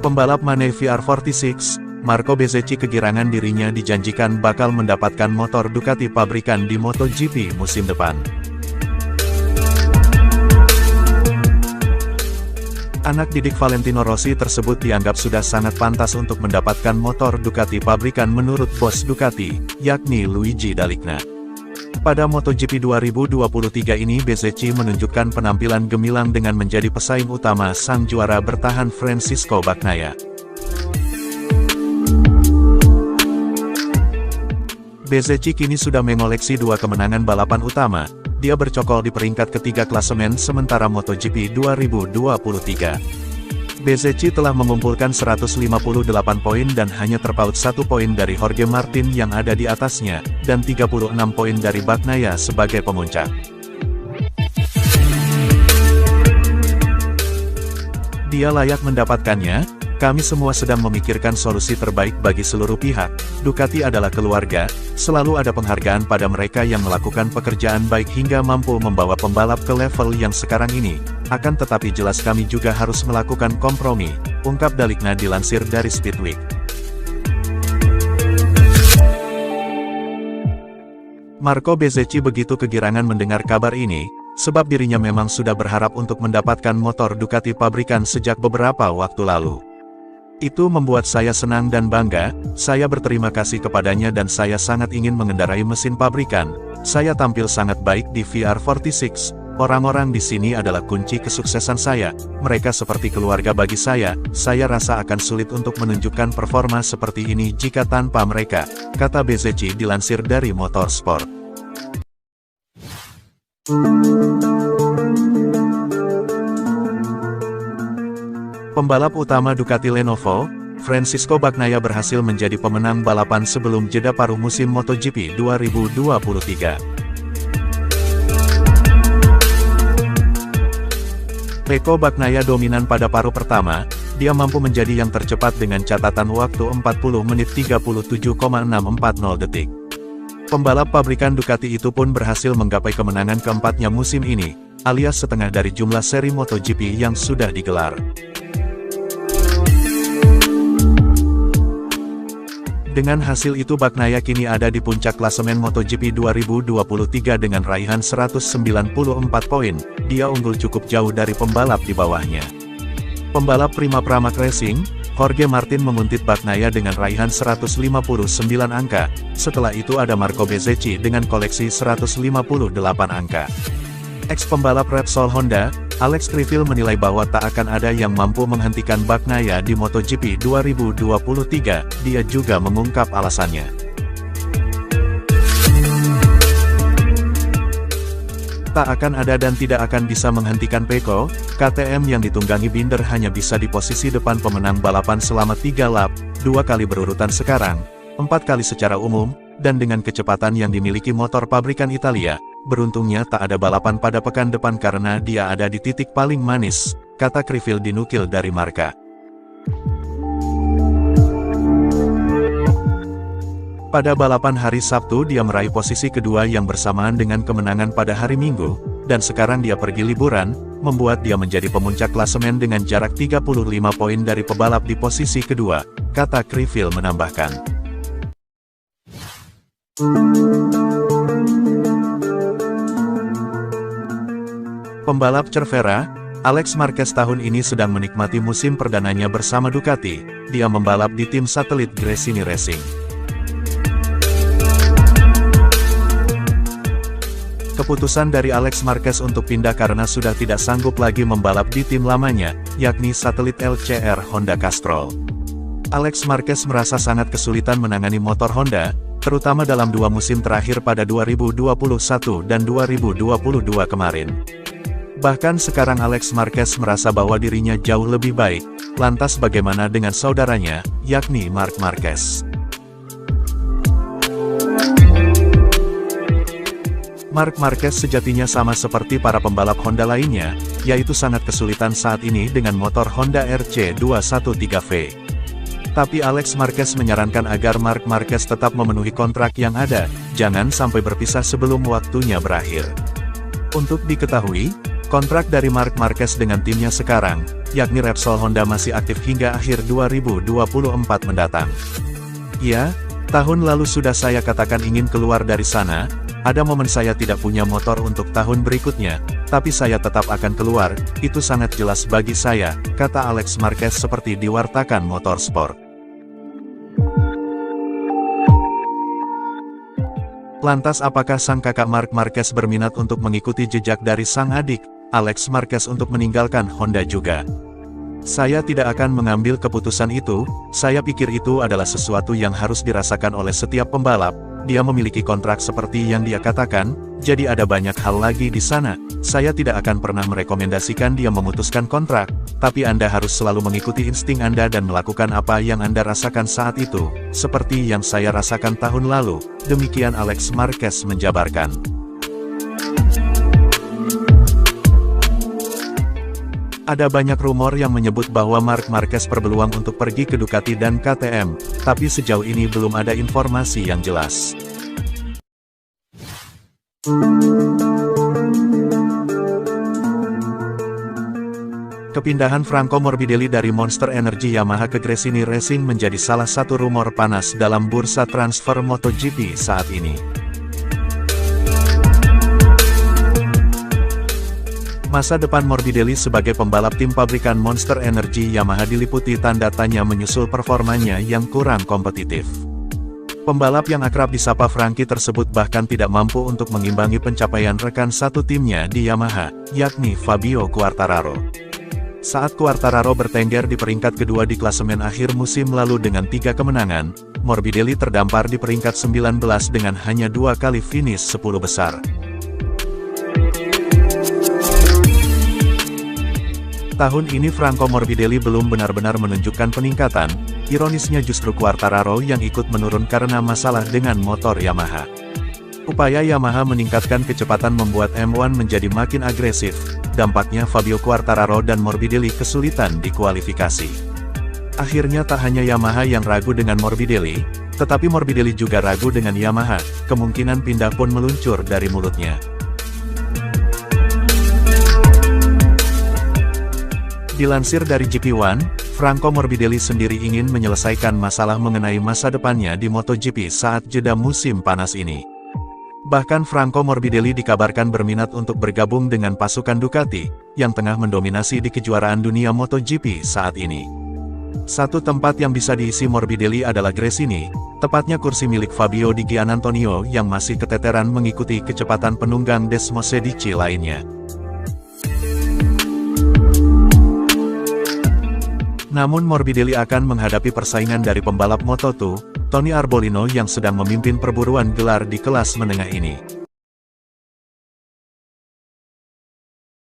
Pembalap Mane VR46, Marco Bezzecchi kegirangan dirinya dijanjikan bakal mendapatkan motor Ducati pabrikan di MotoGP musim depan. Anak didik Valentino Rossi tersebut dianggap sudah sangat pantas untuk mendapatkan motor Ducati pabrikan menurut bos Ducati, yakni Luigi Dall'Igna. Pada MotoGP 2023 ini Bezzecchi menunjukkan penampilan gemilang dengan menjadi pesaing utama sang juara bertahan Francisco Bagnaia. Bezzecchi kini sudah mengoleksi 2 kemenangan balapan utama. Dia bercokol di peringkat ketiga klasemen sementara MotoGP 2023. Bezzecchi telah mengumpulkan 158 poin dan hanya terpaut 1 poin dari Jorge Martin yang ada di atasnya, dan 36 poin dari Bagnaia sebagai pemuncak. Dia layak mendapatkannya. Kami semua sedang memikirkan solusi terbaik bagi seluruh pihak. Ducati adalah keluarga, selalu ada penghargaan pada mereka yang melakukan pekerjaan baik hingga mampu membawa pembalap ke level yang sekarang ini. Akan tetapi jelas kami juga harus melakukan kompromi, ungkap Dall'Igna dilansir dari Speedweek. Marco Bezzecchi begitu kegirangan mendengar kabar ini, sebab dirinya memang sudah berharap untuk mendapatkan motor Ducati pabrikan sejak beberapa waktu lalu. Itu membuat saya senang dan bangga, saya berterima kasih kepadanya dan saya sangat ingin mengendarai mesin pabrikan. Saya tampil sangat baik di VR46, orang-orang di sini adalah kunci kesuksesan saya, mereka seperti keluarga bagi saya rasa akan sulit untuk menunjukkan performa seperti ini jika tanpa mereka, kata Bezzecchi dilansir dari Motorsport. Pembalap utama Ducati Lenovo, Francisco Bagnaia berhasil menjadi pemenang balapan sebelum jeda paruh musim MotoGP 2023. Pecco Bagnaia dominan pada paruh pertama, dia mampu menjadi yang tercepat dengan catatan waktu 40 menit 37,640 detik. Pembalap pabrikan Ducati itu pun berhasil menggapai kemenangan keempatnya musim ini, alias setengah dari jumlah seri MotoGP yang sudah digelar. Dengan hasil itu Bagnaia kini ada di puncak klasemen MotoGP 2023 dengan raihan 194 poin, dia unggul cukup jauh dari pembalap di bawahnya. Pembalap Prima Pramac Racing, Jorge Martin menguntit Bagnaia dengan raihan 159 angka, setelah itu ada Marco Bezzecchi dengan koleksi 158 angka. Ex-pembalap Repsol Honda, Alex Criville menilai bahwa tak akan ada yang mampu menghentikan Bagnaia di MotoGP 2023, dia juga mengungkap alasannya. Tak akan ada dan tidak akan bisa menghentikan Pecco, KTM yang ditunggangi Binder hanya bisa di posisi depan pemenang balapan selama 3 lap, 2 kali berurutan sekarang, 4 kali secara umum, dan dengan kecepatan yang dimiliki motor pabrikan Italia. Beruntungnya tak ada balapan pada pekan depan karena dia ada di titik paling manis, kata Criville dinukil dari Marca. Pada balapan hari Sabtu dia meraih posisi kedua yang bersamaan dengan kemenangan pada hari Minggu, dan sekarang dia pergi liburan, membuat dia menjadi pemuncak klasemen dengan jarak 35 poin dari pebalap di posisi kedua, kata Criville menambahkan. Pembalap Cervera, Alex Marquez tahun ini sedang menikmati musim perdananya bersama Ducati, dia membalap di tim satelit Gresini Racing. Keputusan dari Alex Marquez untuk pindah karena sudah tidak sanggup lagi membalap di tim lamanya, yakni satelit LCR Honda Castrol. Alex Marquez merasa sangat kesulitan menangani motor Honda, terutama dalam 2 musim terakhir pada 2021 dan 2022 kemarin. Bahkan sekarang Alex Marquez merasa bahwa dirinya jauh lebih baik, lantas bagaimana dengan saudaranya, yakni Marc Marquez. Marc Marquez sejatinya sama seperti para pembalap Honda lainnya, yaitu sangat kesulitan saat ini dengan motor Honda RC213V. Tapi Alex Marquez menyarankan agar Marc Marquez tetap memenuhi kontrak yang ada, jangan sampai berpisah sebelum waktunya berakhir. Untuk diketahui, kontrak dari Marc Marquez dengan timnya sekarang, yakni Repsol Honda masih aktif hingga akhir 2024 mendatang. Ya, tahun lalu sudah saya katakan ingin keluar dari sana, ada momen saya tidak punya motor untuk tahun berikutnya, tapi saya tetap akan keluar, itu sangat jelas bagi saya, kata Alex Marquez seperti diwartakan Motorsport. Lantas apakah sang kakak Marc Marquez berminat untuk mengikuti jejak dari sang adik, Alex Marquez untuk meninggalkan Honda juga? Saya tidak akan mengambil keputusan itu, saya pikir itu adalah sesuatu yang harus dirasakan oleh setiap pembalap, dia memiliki kontrak seperti yang dia katakan, jadi ada banyak hal lagi di sana, saya tidak akan pernah merekomendasikan dia memutuskan kontrak, tapi Anda harus selalu mengikuti insting Anda dan melakukan apa yang Anda rasakan saat itu, seperti yang saya rasakan tahun lalu, demikian Alex Marquez menjabarkan. Ada banyak rumor yang menyebut bahwa Marc Marquez berpeluang untuk pergi ke Ducati dan KTM, tapi sejauh ini belum ada informasi yang jelas. Kepindahan Franco Morbidelli dari Monster Energy Yamaha ke Gresini Racing menjadi salah satu rumor panas dalam bursa transfer MotoGP saat ini. Masa depan Morbidelli sebagai pembalap tim pabrikan Monster Energy Yamaha diliputi tanda tanya menyusul performanya yang kurang kompetitif. Pembalap yang akrab disapa Frankie tersebut bahkan tidak mampu untuk mengimbangi pencapaian rekan satu timnya di Yamaha, yakni Fabio Quartararo. Saat Quartararo bertengger di peringkat kedua di klasemen akhir musim lalu dengan 3 kemenangan, Morbidelli terdampar di peringkat 19 dengan hanya 2 kali finish 10 besar. Tahun ini Franco Morbidelli belum benar-benar menunjukkan peningkatan, ironisnya justru Quartararo yang ikut menurun karena masalah dengan motor Yamaha. Upaya Yamaha meningkatkan kecepatan membuat M1 menjadi makin agresif, dampaknya Fabio Quartararo dan Morbidelli kesulitan di kualifikasi. Akhirnya tak hanya Yamaha yang ragu dengan Morbidelli, tetapi Morbidelli juga ragu dengan Yamaha, kemungkinan pindah pun meluncur dari mulutnya. Dilansir dari GP1, Franco Morbidelli sendiri ingin menyelesaikan masalah mengenai masa depannya di MotoGP saat jeda musim panas ini. Bahkan Franco Morbidelli dikabarkan berminat untuk bergabung dengan pasukan Ducati, yang tengah mendominasi di kejuaraan dunia MotoGP saat ini. Satu tempat yang bisa diisi Morbidelli adalah Gresini, tepatnya kursi milik Fabio Di Gianantonio yang masih keteteran mengikuti kecepatan penunggang Desmosedici lainnya. Namun Morbidelli akan menghadapi persaingan dari pembalap Moto2, Tony Arbolino yang sedang memimpin perburuan gelar di kelas menengah ini.